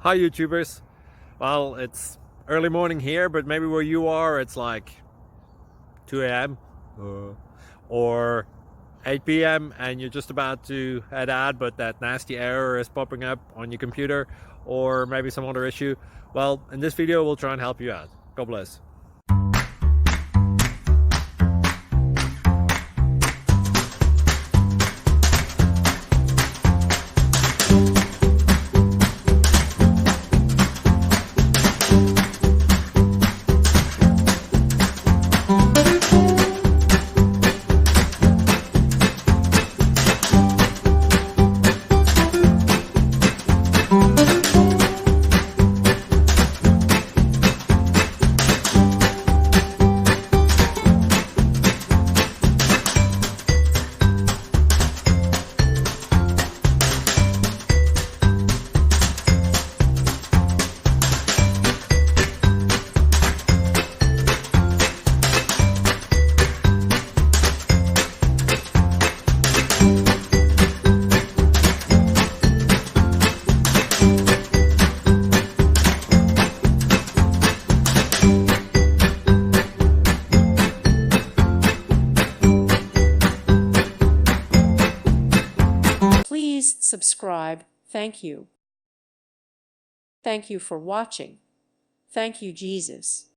Hi YouTubers. Well, it's early morning here, but maybe where you are it's like 2 a.m. or 8 p.m. and you're just about to head out, but that nasty error is popping up on your computer, or maybe some other issue. Well, in this video we'll try and help you out. God bless. Please subscribe. Thank you. Thank you for watching. Thank you, Jesus.